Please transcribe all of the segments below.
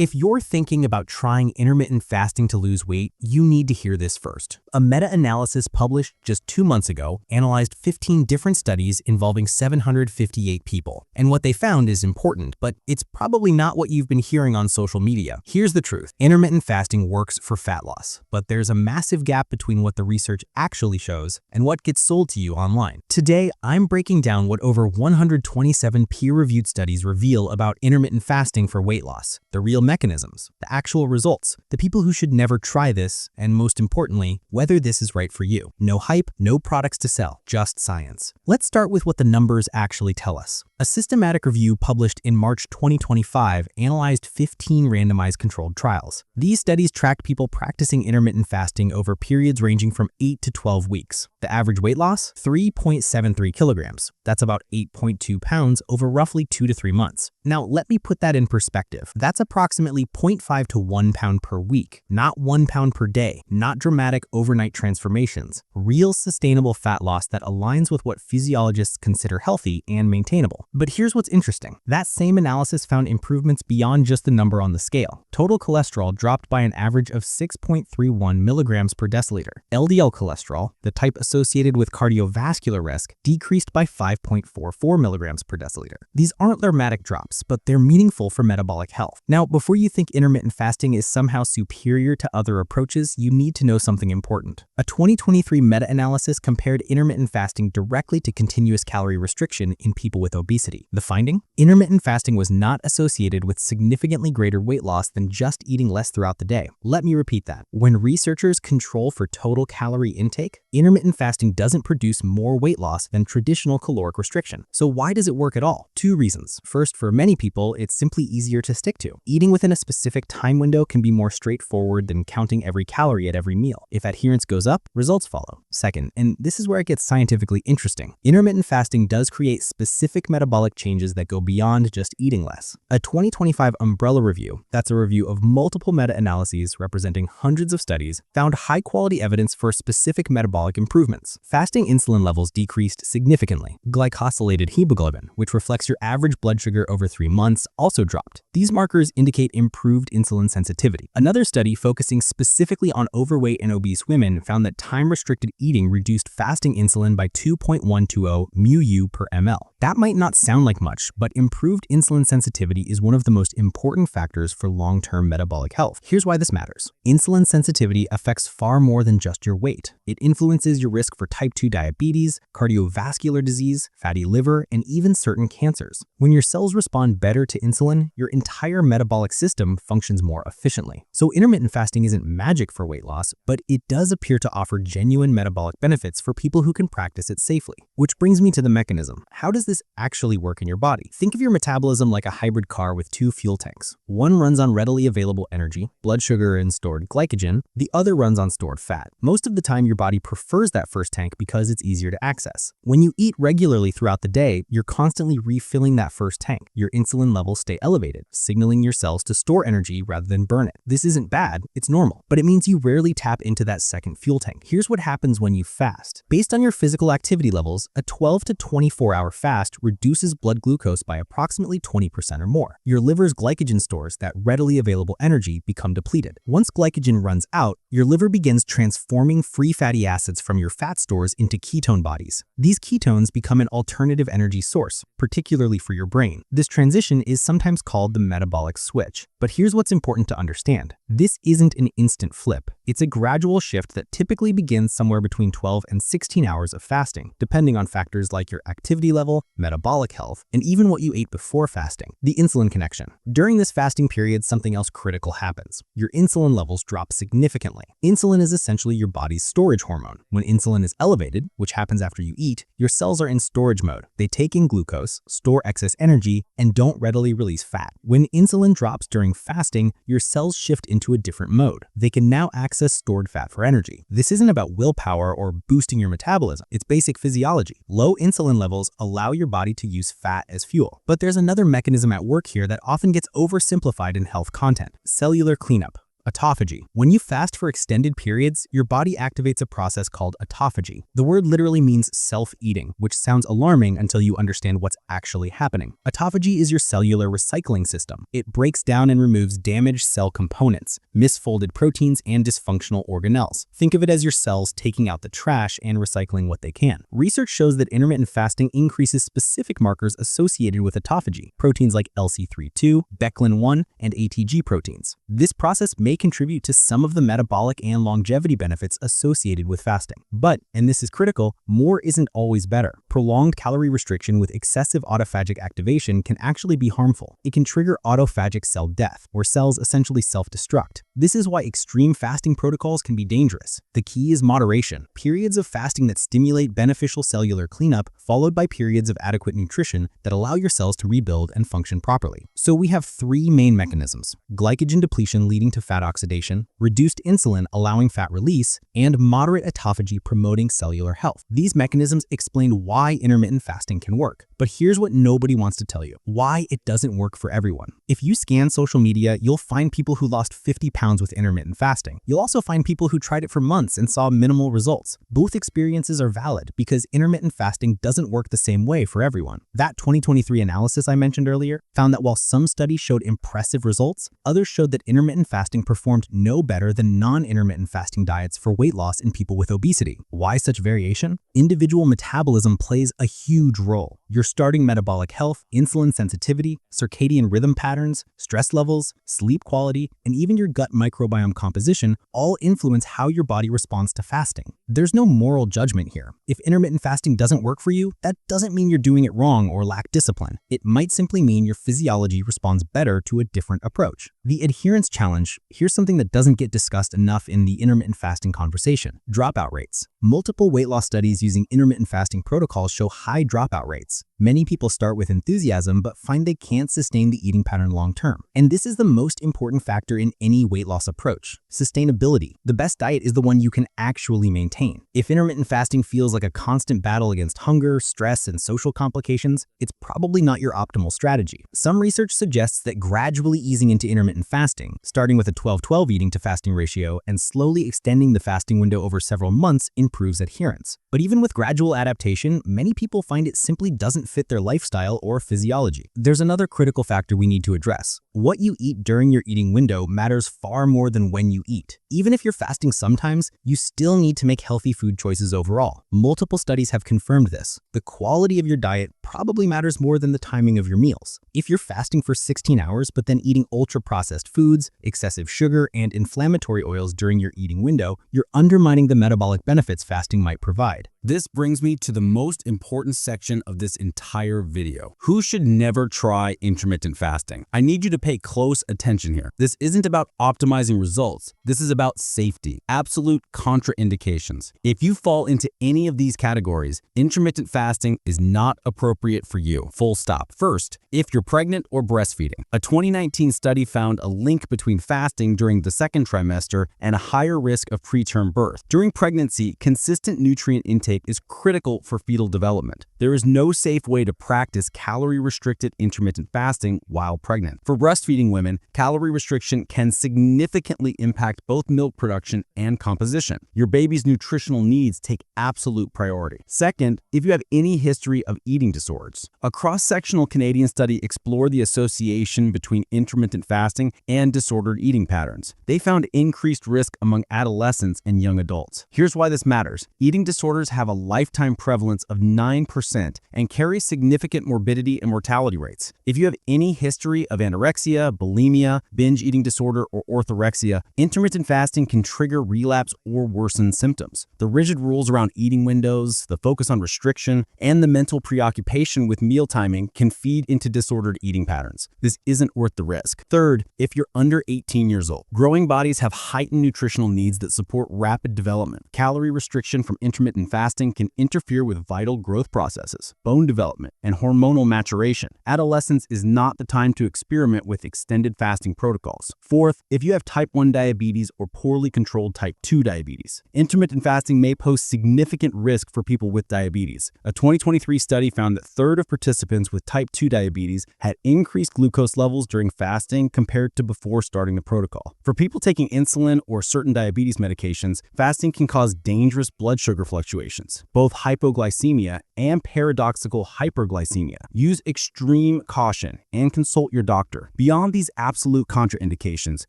If you're thinking about trying intermittent fasting to lose weight, you need to hear this first. A meta-analysis published just 2 months ago analyzed 15 different studies involving 758 people. And what they found is important, but it's probably not what you've been hearing on social media. Here's the truth. Intermittent fasting works for fat loss, but there's a massive gap between what the research actually shows and what gets sold to you online. Today, I'm breaking down what over 127 peer-reviewed studies reveal about intermittent fasting for weight loss, the real mechanisms, the actual results, the people who should never try this, and most importantly, whether this is right for you. No hype, no products to sell, just science. Let's start with what the numbers actually tell us. A systematic review published in March 2025 analyzed 15 randomized controlled trials. These studies tracked people practicing intermittent fasting over periods ranging from 8 to 12 weeks. The average weight loss? 3.73 kilograms. That's about 8.2 pounds over roughly 2 to 3 months. Now, let me put that in perspective. That's approximately 0.5 to 1 pound per week, not 1 pound per day, not dramatic overnight transformations. Real sustainable fat loss that aligns with what physiologists consider healthy and maintainable. But here's what's interesting. That same analysis found improvements beyond just the number on the scale. Total cholesterol dropped by an average of 6.31 milligrams per deciliter. LDL cholesterol, the type associated with cardiovascular risk, decreased by 5.44 milligrams per deciliter. These aren't dramatic drops, but they're meaningful for metabolic health. Now, before you think intermittent fasting is somehow superior to other approaches, you need to know something important. A 2023 meta-analysis compared intermittent fasting directly to continuous calorie restriction in people with obesity. The finding? Intermittent fasting was not associated with significantly greater weight loss than just eating less throughout the day. Let me repeat that. When researchers control for total calorie intake, intermittent fasting doesn't produce more weight loss than traditional caloric restriction. So why does it work at all? 2 reasons. First, for many people, it's simply easier to stick to. Eating within a specific time window can be more straightforward than counting every calorie at every meal. If adherence goes up, results follow. Second, and this is where it gets scientifically interesting, intermittent fasting does create specific metabolic changes that go beyond just eating less. A 2025 umbrella review, that's a review of multiple meta-analyses representing hundreds of studies, found high-quality evidence for specific metabolic improvements. Fasting insulin levels decreased significantly. Glycosylated hemoglobin, which reflects your average blood sugar over 3 months, also dropped. These markers indicate improved insulin sensitivity. Another study focusing specifically on overweight and obese women found that time-restricted eating reduced fasting insulin by 2.120 mu per ml. That might not sound like much, but improved insulin sensitivity is one of the most important factors for long-term metabolic health. Here's why this matters. Insulin sensitivity affects far more than just your weight. It influences your risk for type 2 diabetes, cardiovascular disease, fatty liver, and even certain cancers. When your cells respond better to insulin, your entire metabolic system functions more efficiently. So intermittent fasting isn't magic for weight loss, but it does appear to offer genuine metabolic benefits for people who can practice it safely. Which brings me to the mechanism. How does this actually work in your body? Think of your metabolism like a hybrid car with 2 fuel tanks. One runs on readily available energy, blood sugar and stored glycogen. The other runs on stored fat. Most of the time, your body prefers that first tank because it's easier to access. When you eat regularly throughout the day, you're constantly refilling that first tank. Your insulin levels stay elevated, signaling your cells to store energy rather than burn it. This isn't bad, it's normal, but it means you rarely tap into that second fuel tank. Here's what happens when you fast. Based on your physical activity levels, a 12 to 24-hour fast reduces blood glucose by approximately 20% or more. Your liver's glycogen stores, that readily available energy, become depleted. Once glycogen runs out, your liver begins transforming free fatty acids from your fat stores into ketone bodies. These ketones become an alternative energy source, particularly for your brain. This transition is sometimes called the metabolic switch. But here's what's important to understand. This isn't an instant flip. It's a gradual shift that typically begins somewhere between 12 and 16 hours of fasting, depending on factors like your activity level, metabolic health, and even what you ate before fasting. The insulin connection. During this fasting period, something else critical happens. Your insulin levels drop significantly. Insulin is essentially your body's storage hormone. When insulin is elevated, which happens after you eat, your cells are in storage mode. They take in glucose, store excess energy, and don't readily release fat. When insulin drops during fasting, your cells shift into a different mode. They can now access stored fat for energy. This isn't about willpower or boosting your metabolism. It's basic physiology. Low insulin levels allow your body to use fat as fuel. But there's another mechanism at work here that often gets oversimplified in health content: cellular cleanup. Autophagy. When you fast for extended periods, your body activates a process called autophagy. The word literally means self-eating, which sounds alarming until you understand what's actually happening. Autophagy is your cellular recycling system. It breaks down and removes damaged cell components, misfolded proteins, and dysfunctional organelles. Think of it as your cells taking out the trash and recycling what they can. Research shows that intermittent fasting increases specific markers associated with autophagy, proteins like LC32, Beclin-1, and ATG proteins. This process may contribute to some of the metabolic and longevity benefits associated with fasting. But, and this is critical, more isn't always better. Prolonged calorie restriction with excessive autophagic activation can actually be harmful. It can trigger autophagic cell death, where cells essentially self-destruct. This is why extreme fasting protocols can be dangerous. The key is moderation. Periods of fasting that stimulate beneficial cellular cleanup, followed by periods of adequate nutrition that allow your cells to rebuild and function properly. So we have three main mechanisms: glycogen depletion leading to fat oxidation, reduced insulin allowing fat release, and moderate autophagy promoting cellular health. These mechanisms explain why intermittent fasting can work. But here's what nobody wants to tell you: why it doesn't work for everyone. If you scan social media, you'll find people who lost 50 pounds with intermittent fasting. You'll also find people who tried it for months and saw minimal results. Both experiences are valid because intermittent fasting doesn't work the same way for everyone. That 2023 analysis I mentioned earlier found that while some studies showed impressive results, others showed that intermittent fasting performed no better than non-intermittent fasting diets for weight loss in people with obesity. Why such variation? Individual metabolism plays a huge role. Your starting metabolic health, insulin sensitivity, circadian rhythm patterns, stress levels, sleep quality, and even your gut microbiome composition all influence how your body responds to fasting. There's no moral judgment here. If intermittent fasting doesn't work for you, that doesn't mean you're doing it wrong or lack discipline. It might simply mean your physiology responds better to a different approach. The adherence challenge: here's something that doesn't get discussed enough in the intermittent fasting conversation: dropout rates. Multiple weight loss studies using intermittent fasting protocols show high dropout rates. Many people start with enthusiasm but find they can't sustain the eating pattern long term. And this is the most important factor in any weight loss approach: sustainability. The best diet is the one you can actually maintain. If intermittent fasting feels like a constant battle against hunger, stress, and social complications, it's probably not your optimal strategy. Some research suggests that gradually easing into intermittent fasting, starting with a 12-12 eating to fasting ratio and slowly extending the fasting window over several months, improves adherence. But even with gradual adaptation, many people find it simply doesn't fit their lifestyle or physiology. There's another critical factor we need to address. What you eat during your eating window matters far more than when you eat. Even if you're fasting sometimes, you still need to make healthy food choices overall. Multiple studies have confirmed this. The quality of your diet probably matters more than the timing of your meals. If you're fasting for 16 hours but then eating ultra-processed foods, excessive sugar, and inflammatory oils during your eating window, you're undermining the metabolic benefits fasting might provide. This brings me to the most important section of this entire video: who should never try intermittent fasting. I need you to pay close attention here. This isn't about optimizing results. This is about safety, absolute contraindications. If you fall into any of these categories, intermittent fasting is not appropriate for you. Full stop. First, if you're pregnant or breastfeeding. A 2019 study found a link between fasting during the second trimester and a higher risk of preterm birth. During pregnancy, consistent nutrient intake is critical for fetal development. There is no safe way to practice calorie-restricted intermittent fasting while pregnant. For breastfeeding women, calorie restriction can significantly impact both milk production and composition. Your baby's nutritional needs take absolute priority. Second, if you have any history of eating disorders. A cross-sectional Canadian study explored the association between intermittent fasting and disordered eating patterns. They found increased risk among adolescents and young adults. Here's why this matters. Eating disorders have a lifetime prevalence of 9% and carry significant morbidity and mortality rates. If you have any history of anorexia, bulimia, binge eating disorder, or orthorexia, intermittent fasting can trigger relapse or worsen symptoms. The rigid rules around eating windows, the focus on restriction, and the mental preoccupation with meal timing can feed into disordered eating patterns. This isn't worth the risk. Third, if you're under 18 years old. Growing bodies have heightened nutritional needs that support rapid development. Calorie restriction from intermittent fasting fasting can interfere with vital growth processes, bone development, and hormonal maturation. Adolescence is not the time to experiment with extended fasting protocols. Fourth, if you have type 1 diabetes or poorly controlled type 2 diabetes, intermittent fasting may pose significant risk for people with diabetes. A 2023 study found that a third of participants with type 2 diabetes had increased glucose levels during fasting compared to before starting the protocol. For people taking insulin or certain diabetes medications, fasting can cause dangerous blood sugar fluctuations, both hypoglycemia and paradoxical hyperglycemia. Use extreme caution and consult your doctor. Beyond these absolute contraindications,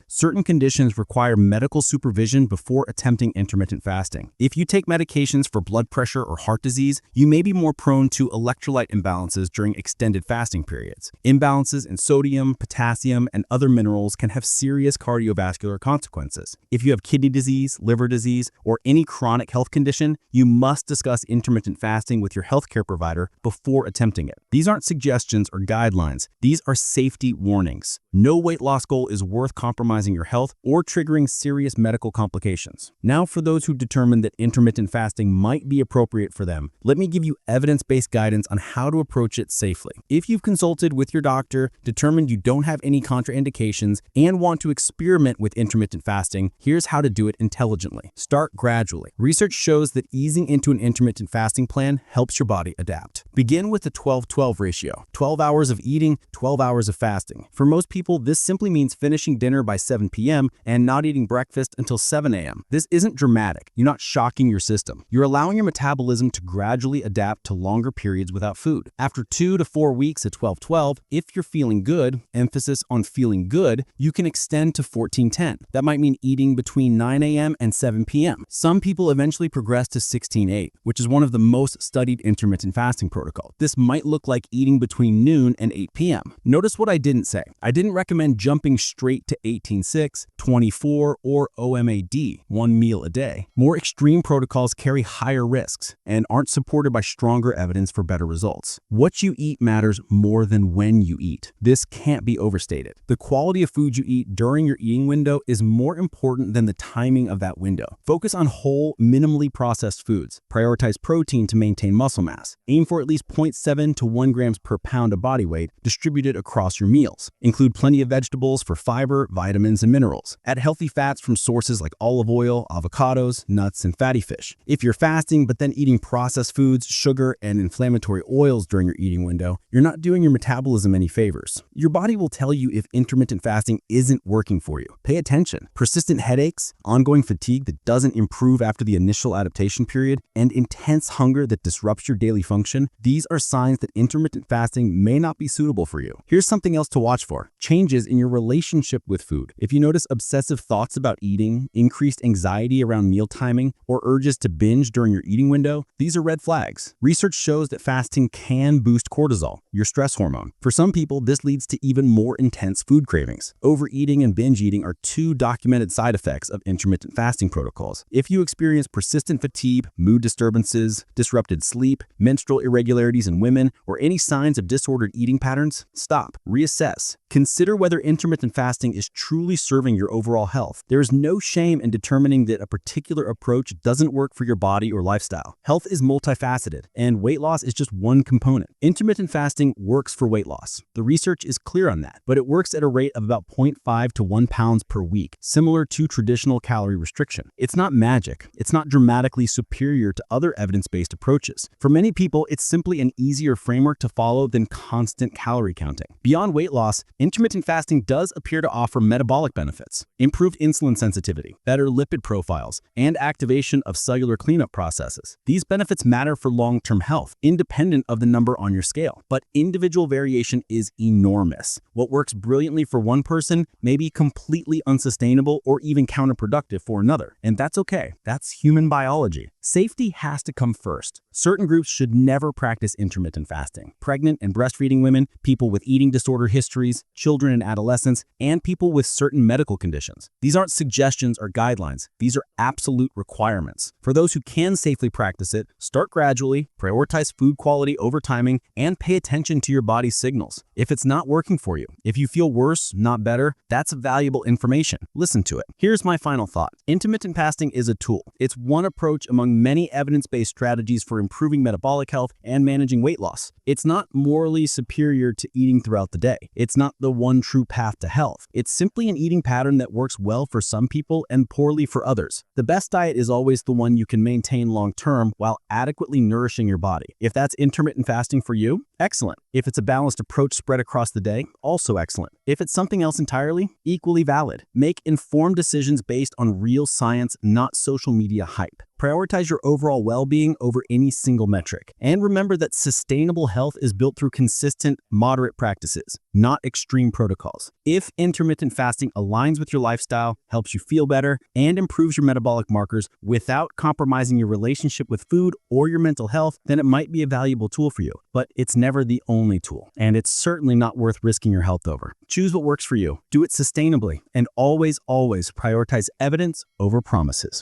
certain conditions require medical supervision before attempting intermittent fasting. If you take medications for blood pressure or heart disease, you may be more prone to electrolyte imbalances during extended fasting periods. Imbalances in sodium, potassium, and other minerals can have serious cardiovascular consequences. If you have kidney disease, liver disease, or any chronic health condition, you must discuss intermittent fasting with your healthcare provider before attempting it. These aren't suggestions or guidelines. These are safety warnings. No weight loss goal is worth compromising your health or triggering serious medical complications. Now, for those who determine that intermittent fasting might be appropriate for them, let me give you evidence-based guidance on how to approach it safely. If you've consulted with your doctor, determined you don't have any contraindications, and want to experiment with intermittent fasting, here's how to do it intelligently. Start gradually. Research shows that easing into an intermittent fasting plan helps your body adapt. Begin with the 12-12 ratio, 12 hours of eating, 12 hours of fasting. For most people, this simply means finishing dinner by 7 p.m. and not eating breakfast until 7 a.m. This isn't dramatic. You're not shocking your system. You're allowing your metabolism to gradually adapt to longer periods without food. After 2 to 4 weeks at 12-12, if you're feeling good, emphasis on feeling good, you can extend to 14-10. That might mean eating between 9 a.m. and 7 p.m. Some people eventually progress to 16-8, which is one of the most studied intermittent fasting protocols. This might look like eating between noon and 8 p.m. Notice what I didn't say. I didn't recommend jumping straight to 18-6, 24, or OMAD, 1 meal a day. More extreme protocols carry higher risks and aren't supported by stronger evidence for better results. What you eat matters more than when you eat. This can't be overstated. The quality of food you eat during your eating window is more important than the timing of that window. Focus on whole, minimally processed foods. Prioritize protein to maintain muscle mass. Aim for at least 0.7 to 1 grams per pound of body weight distributed across your meals. Include plenty of vegetables for fiber, vitamins, and minerals. Add healthy fats from sources like olive oil, avocados, nuts, and fatty fish. If you're fasting but then eating processed foods, sugar, and inflammatory oils during your eating window, you're not doing your metabolism any favors. Your body will tell you if intermittent fasting isn't working for you. Pay attention. Persistent headaches, ongoing fatigue that doesn't improve after the initial adaptation period, and intense hunger that disrupts your daily function, these are signs that intermittent fasting may not be suitable for you. Here's something else to watch for: changes in your relationship with food. If you notice obsessive thoughts about eating, increased anxiety around meal timing, or urges to binge during your eating window, these are red flags. Research shows that fasting can boost cortisol, your stress hormone. For some people, this leads to even more intense food cravings. Overeating and binge eating are two documented side effects of intermittent fasting protocols. If you experience persistent fatigue, mood disturbances, disrupted sleep, menstrual irregularities in women, or any signs of disordered eating patterns, stop, reassess. Consider whether intermittent fasting is truly serving your overall health. There is no shame in determining that a particular approach doesn't work for your body or lifestyle. Health is multifaceted, and weight loss is just one component. Intermittent fasting works for weight loss. The research is clear on that, but it works at a rate of about 0.5 to 1 pounds per week, similar to traditional calorie restriction. It's not magic. It's not dramatically superior to other evidence-based approaches. For many people, it's simply an easier framework to follow than constant calorie counting. Beyond weight loss, intermittent fasting does appear to offer metabolic benefits: improved insulin sensitivity, better lipid profiles, and activation of cellular cleanup processes. These benefits matter for long-term health, independent of the number on your scale. But individual variation is enormous. What works brilliantly for one person may be completely unsustainable or even counterproductive for another. And that's okay. That's human biology. Safety has to come first. Certain groups should never practice intermittent fasting: pregnant and breastfeeding women, people with eating disorder histories, children and adolescents, and people with certain medical conditions. These aren't suggestions or guidelines. These are absolute requirements. For those who can safely practice it, start gradually, prioritize food quality over timing, and pay attention to your body's signals. If it's not working for you, if you feel worse, not better, that's valuable information. Listen to it. Here's my final thought. Intermittent fasting is a tool. It's one approach among among many evidence-based strategies for improving metabolic health and managing weight loss. It's not morally superior to eating throughout the day. It's not the one true path to health. It's simply an eating pattern that works well for some people and poorly for others. The best diet is always the one you can maintain long-term while adequately nourishing your body. If that's intermittent fasting for you, excellent. If it's a balanced approach spread across the day, also excellent. If it's something else entirely, equally valid. Make informed decisions based on real science, not social media hype. Prioritize your overall well-being over any single metric. And remember that sustainable health is built through consistent, moderate practices, not extreme protocols. If intermittent fasting aligns with your lifestyle, helps you feel better, and improves your metabolic markers without compromising your relationship with food or your mental health, then it might be a valuable tool for you. But it's never the only tool, and it's certainly not worth risking your health over. Choose what works for you, do it sustainably, and always prioritize evidence over promises.